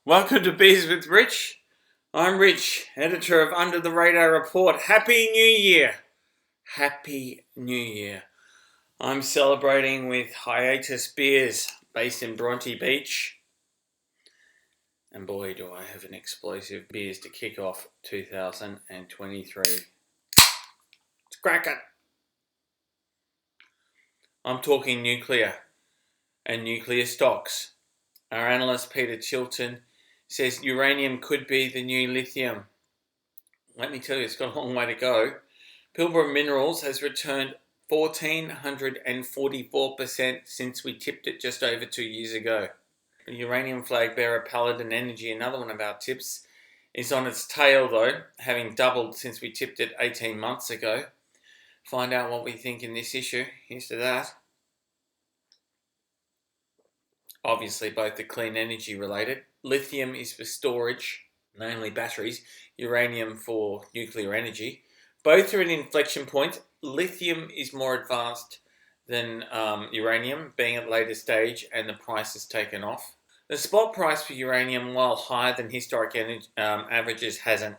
Welcome to Beers with Rich. I'm Rich, editor of Under the Radar Report. Happy New Year! Happy New Year. I'm celebrating with Hiatus Beers based in Bronte Beach. And boy, do I have an explosive beers to kick off 2023. It's cracking. I'm talking nuclear and nuclear stocks. Our analyst Peter Chilton says uranium could be the new lithium. Let me tell you, it's got a long way to go. Pilbara Minerals has returned 1,444% since we tipped it just over 2 years ago. The uranium flagbearer Paladin Energy, another one of our tips, is on its tail though, having doubled since we tipped it 18 months ago. Find out what we think in this issue. Here's to that. Obviously both are clean energy related. Lithium is for storage, namely batteries. Uranium for nuclear energy. Both are at an inflection point. Lithium is more advanced than uranium, being at later stage, and the price has taken off. The spot price for uranium, while higher than historic averages, hasn't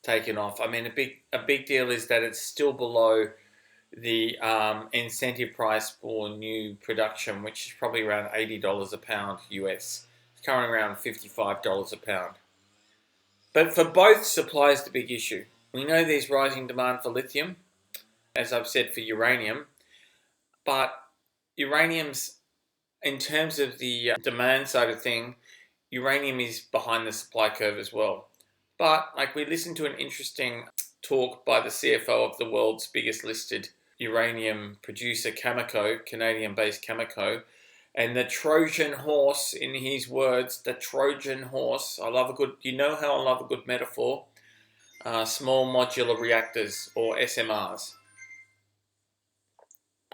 taken off. I mean, a big deal is that it's still below the incentive price for new production, which is probably around $80 a pound US. It's currently around $55 a pound. But for both, supply is the big issue. We know there's rising demand for lithium, as I've said for uranium, but uranium's, in terms of the demand side of thing, uranium is behind the supply curve as well. But like, we listened to an interesting talk by the CFO of the world's biggest listed uranium producer, Cameco, Canadian-based Cameco, and the Trojan horse, in his words, the Trojan horse. You know how I love a good metaphor. Small Modular Reactors, or SMRs.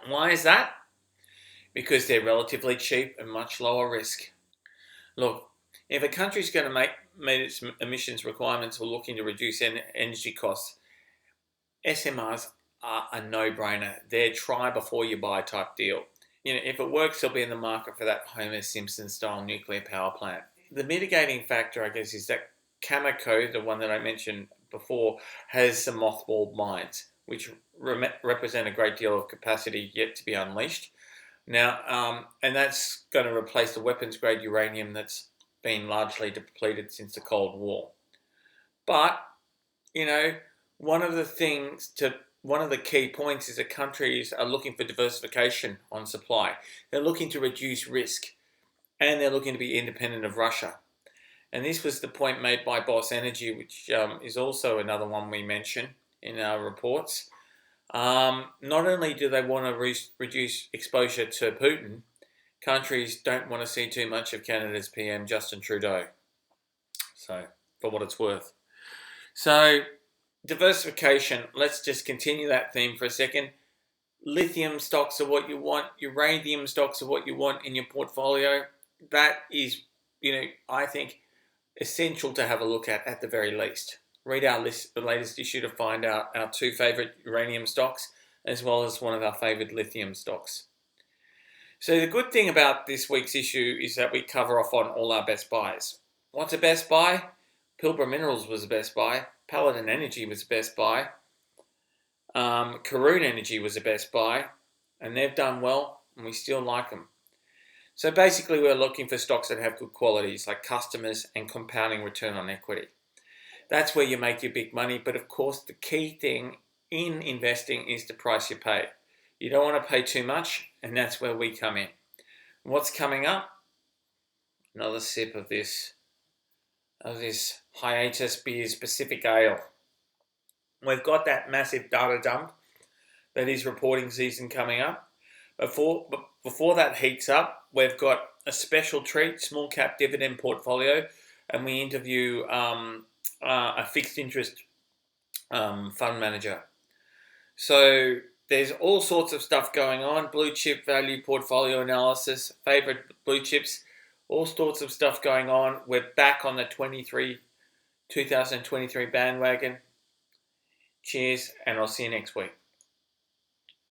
Why is that? Because they're relatively cheap and much lower risk. Look, if a country's going to meet its emissions requirements or looking to reduce energy costs, SMRs are a no-brainer. They're try before you buy type deal. You know, if it works, they'll be in the market for that Homer Simpson style nuclear power plant. The mitigating factor, I guess, is that Cameco, the one that I mentioned before, has some mothballed mines, which represent a great deal of capacity yet to be unleashed. Now, and that's going to replace the weapons-grade uranium that's been largely depleted since the Cold War. But, you know, one of the key points is that countries are looking for diversification on supply. They're looking to reduce risk, and they're looking to be independent of Russia. And this was the point made by Boss Energy, which is also another one we mention in our reports. Not only do they want to reduce exposure to Putin, countries don't want to see too much of Canada's PM, Justin Trudeau. So, for what it's worth. So, diversification, let's just continue that theme for a second. Lithium stocks are what you want. Uranium stocks are what you want in your portfolio. That is, I think, essential to have a look at the very least. Read our list, the latest issue, to find out our two favourite uranium stocks, as well as one of our favoured lithium stocks. So the good thing about this week's issue is that we cover off on all our best buys. What's a best buy? Pilbara Minerals was a best buy. Paladin Energy was a best buy. Karoon Energy was a best buy. And they've done well, and we still like them. So basically, we're looking for stocks that have good qualities, like customers and compounding return on equity. That's where you make your big money. But of course, the key thing in investing is the price you pay. You don't want to pay too much, and that's where we come in. What's coming up? Another sip of this Hiatus Beers Pacific Ale. We've got that massive data dump that is reporting season coming up. Before that heats up, we've got a special treat, small cap dividend portfolio, and we interview a fixed interest fund manager. So there's all sorts of stuff going on. Blue chip value portfolio analysis, favorite blue chips, all sorts of stuff going on. We're back on the 2023 bandwagon. Cheers, and I'll see you next week.